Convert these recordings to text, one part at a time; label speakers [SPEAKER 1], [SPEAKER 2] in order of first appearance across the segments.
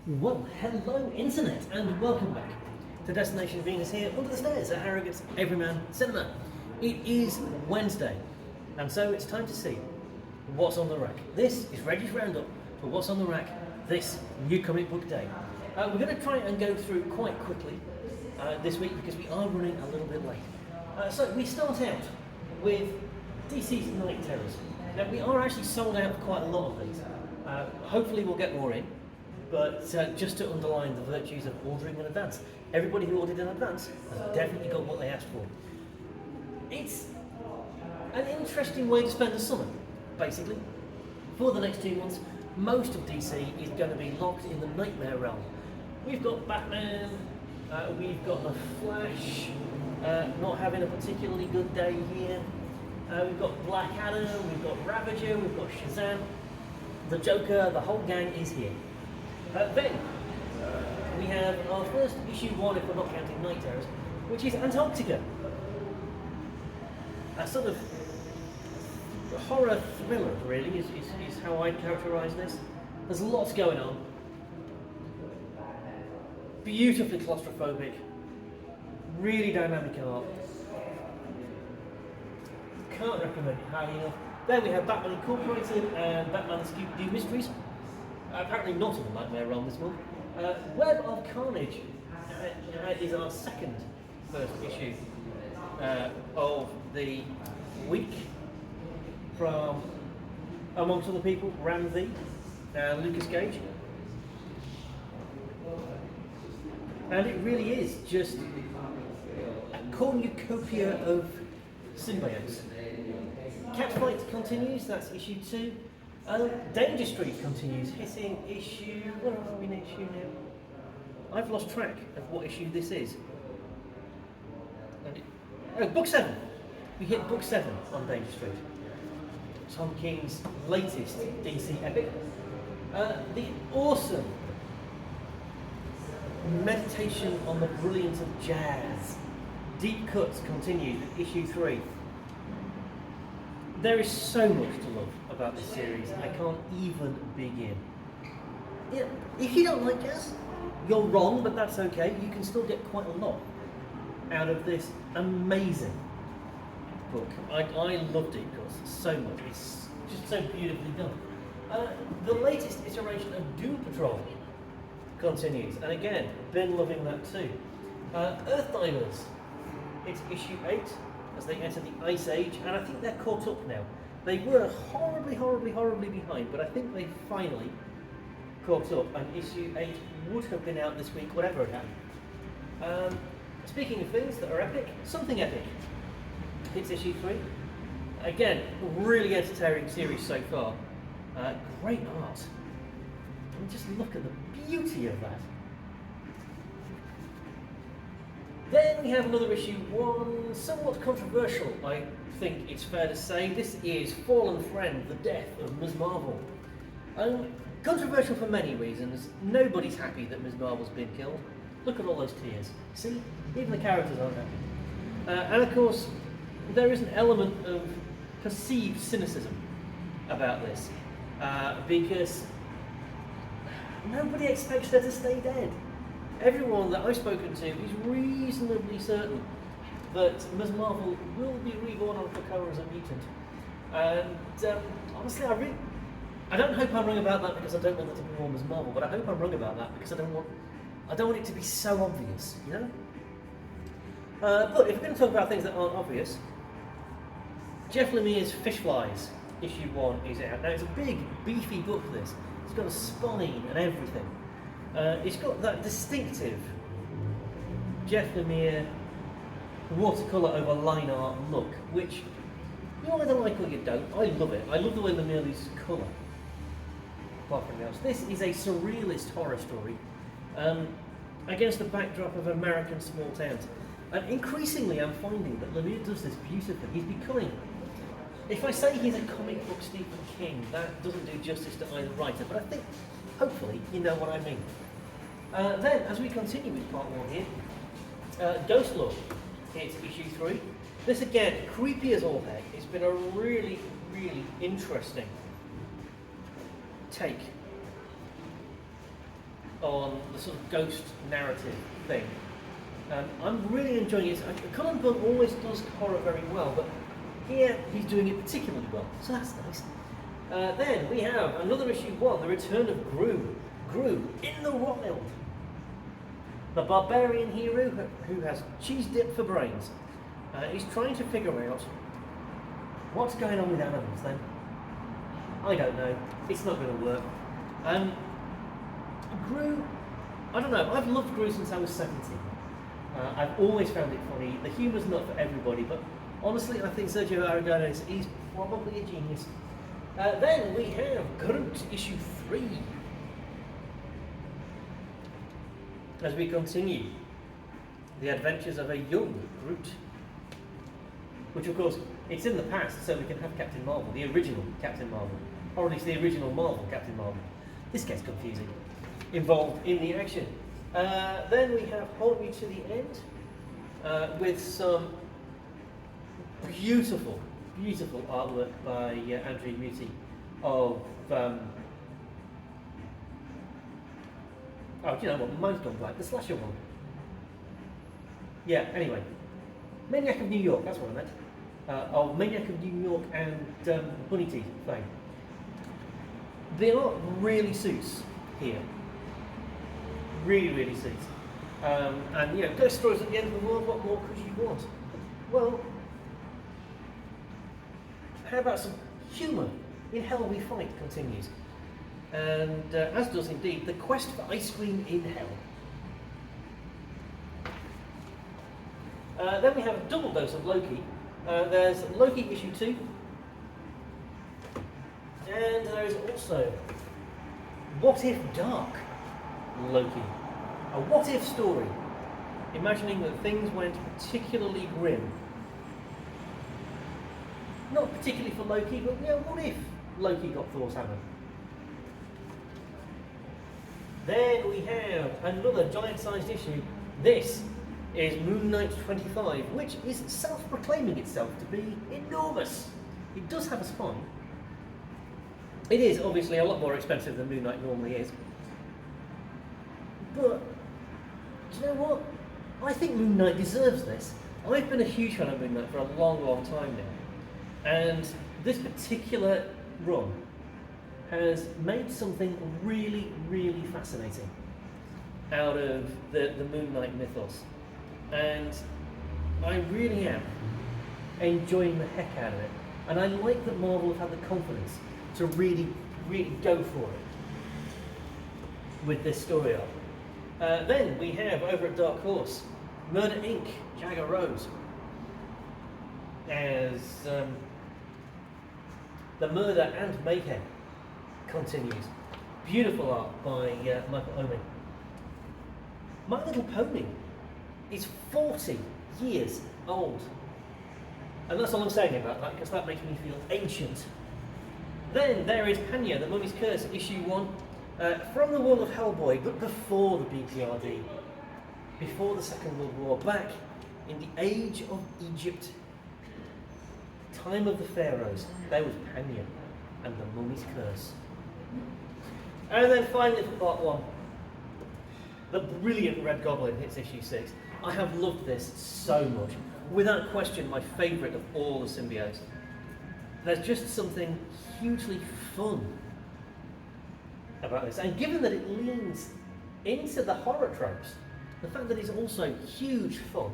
[SPEAKER 1] Well, hello Internet, and welcome back to Destination Venus here under the stairs at Harrogate's Everyman Cinema. It is Wednesday, and so it's time to see what's on the rack. This is Reggie's Roundup for what's on the rack this new comic book day. We're going to try and go through quite quickly this week because we are running a little bit late. So we start out with DC's Night Terrors. Now we are actually sold out of quite a lot of these. Hopefully we'll get more in. But just to underline the virtues of ordering in advance, everybody who ordered in advance has definitely got what they asked for. It's an interesting way to spend the summer, basically. For the next 2 months, most of DC is going to be locked in the nightmare realm. We've got Batman, we've got The Flash, not having a particularly good day here. We've got Black Adam, we've got Ravager, we've got Shazam, the Joker, the whole gang is here. Then we have our first issue 1, if we're not counting Night Terrors, which is Antarctica. A sort of horror thriller, really, is how I'd characterise this. There's lots going on. Beautifully claustrophobic, really dynamic art. Can't recommend it highly enough. Then we have Batman Incorporated and Batman the Scooby-Doo Mysteries. Apparently not in the nightmare realm this month. Web of Carnage is our second first issue of the week from, amongst other people, Ram V and Lucas Gage. And it really is just a cornucopia of symbiotes. Catfight continues, that's issue 2. Danger Street continues, hitting issue... Where are we in issue now? I've lost track of what issue this is. Book 7. We hit book 7 on Danger Street. Tom King's latest DC epic. The awesome meditation on the brilliance of jazz. Deep Cuts continues with issue 3. There is so much to love about this series, I can't even begin. Yeah, if you don't like jazz, you're wrong, but that's okay. You can still get quite a lot out of this amazing book. I love Deep Cuts so much. It's just so beautifully done. The latest iteration of Doom Patrol continues, and again, been loving that too. Earthdivers, it's issue 8. As they enter the Ice Age, and I think they're caught up now. They were horribly behind, but I think they finally caught up, and issue 8 would have been out this week, whatever had happened. Speaking of things that are epic, something epic. It's issue 3. Again, really entertaining series so far. Great art. And just look at the beauty of that. Then we have another issue 1, somewhat controversial, I think it's fair to say. This is Fallen Friend, the death of Ms. Marvel. Controversial for many reasons. Nobody's happy that Ms. Marvel's been killed. Look at all those tears. See? Even the characters aren't happy. And of course, there is an element of perceived cynicism about this. Because nobody expects her to stay dead. Everyone that I've spoken to is reasonably certain that Ms. Marvel will be reborn on Krakoa as a mutant. And honestly, I don't hope I'm wrong about that because I don't want there to be more Ms. Marvel, but I hope I'm wrong about that because I don't want it to be so obvious, you know? But if we're going to talk about things that aren't obvious, Jeff Lemire's Fish Flies, issue 1 is out. Now it's a big, beefy book this. It's got a spine and everything. It's got that distinctive Jeff Lemire watercolour over line art look, which you either like or you don't. I love it. I love the way Lemire uses colour. Apart from else, this is a surrealist horror story against the backdrop of American small towns. And increasingly, I'm finding that Lemire does this beautifully. He's becoming. If I say he's a comic book Stephen King, that doesn't do justice to either writer, but I think, hopefully, you know what I mean. Then, as we continue with part 1 here, Ghost Lord, it's issue 3. This again, creepy as all heck. It's been a really interesting take on the sort of ghost narrative thing. I'm really enjoying it. Cullen Bunn always does horror very well, but here he's doing it particularly well, so that's nice. Then we have another issue 1, the return of Gru. Gru in the wild. The barbarian hero who has cheese dip for brains. He's trying to figure out what's going on with animals then. I don't know. It's not going to work. Gru, I don't know. I've loved Gru since I was 17. I've always found it funny. The humour's not for everybody, but honestly, I think Sergio Aragonés is probably a genius. Then we have Groot issue 3. As we continue the adventures of a young Groot. Which, of course, it's in the past, so we can have Captain Marvel, the original Captain Marvel, or at least the original Marvel Captain Marvel. This gets confusing. Involved in the action. Then we have Hold Me to the End, with some beautiful, beautiful artwork by Andrew Muti of, oh, do you know what, mine's gone blank, the slasher one. Yeah, anyway, Maniac of New York, that's what I meant. Of Maniac of New York and Bunny Teeth fame. The art really suits here. Really, really suits. And you know, ghost stories at the end of the world, what more could you want? Well, how about some humour? In Hell We Fight continues. And as does indeed the quest for ice cream in hell. Then we have a double dose of Loki. There's Loki issue 2. And there is also What If Dark Loki. A what if story. Imagining that things went particularly grim. Not particularly for Loki, but you know, what if Loki got Thor's hammer? Then we have another giant-sized issue. This is Moon Knight 25, which is self-proclaiming itself to be enormous. It does have a spine. It is obviously a lot more expensive than Moon Knight normally is. But, do you know what? I think Moon Knight deserves this. I've been a huge fan of Moon Knight for a long, long time now. And this particular run has made something really, really fascinating out of the Moon Knight mythos. And I really am enjoying the heck out of it. And I like that Marvel have had the confidence to really, really go for it with this story arc. Then we have, over at Dark Horse, Murder Inc., Jagger Rose, as the murder and mayhem continues. Beautiful art by Michael Oeming. My Little Pony is 40 years old. And that's all I'm saying about that, because that makes me feel ancient. Then there is Panya, the Mummy's Curse, issue 1, from the world of Hellboy, but before the BPRD, before the Second World War, back in the age of Egypt, time of the pharaohs, there was Panya and the Mummy's Curse. And then finally for part 1, the brilliant Red Goblin hits issue 6. I have loved this so much. Without question, my favourite of all the symbiotes. There's just something hugely fun about this. And given that it leans into the horror tropes, the fact that it's also huge fun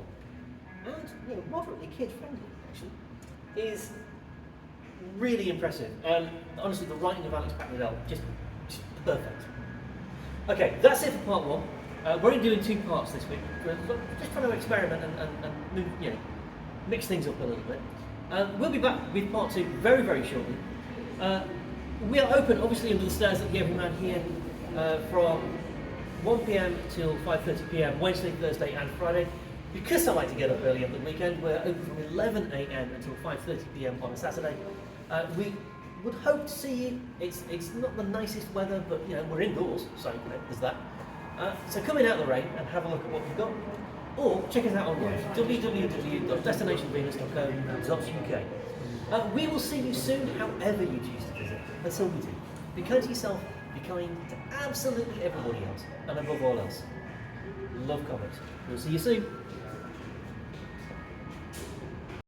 [SPEAKER 1] and moderately kid-friendly, actually, is really impressive. And honestly, the writing of Alex Packnell, just perfect. Okay, that's it for part 1. We're only doing 2 parts this week. We're just trying to experiment and mix things up a little bit. We'll be back with part 2 very, very shortly. We are open, obviously, under the stairs at the Everyman here from 1 p.m. till 5:30 p.m. Wednesday, Thursday, and Friday. Because I like to get up early on the weekend, we're open from 11 a.m. until 5:30 p.m. on a Saturday. We would hope to see you. It's not the nicest weather, but we're indoors, so there's that. So come in out of the rain and have a look at what we've got. Or check us out online, www.destinationvenus.co.uk. We will see you soon, however you choose to visit. Until we do, be kind to yourself be kind to absolutely everybody else, and above all else, love comics. We'll see you soon.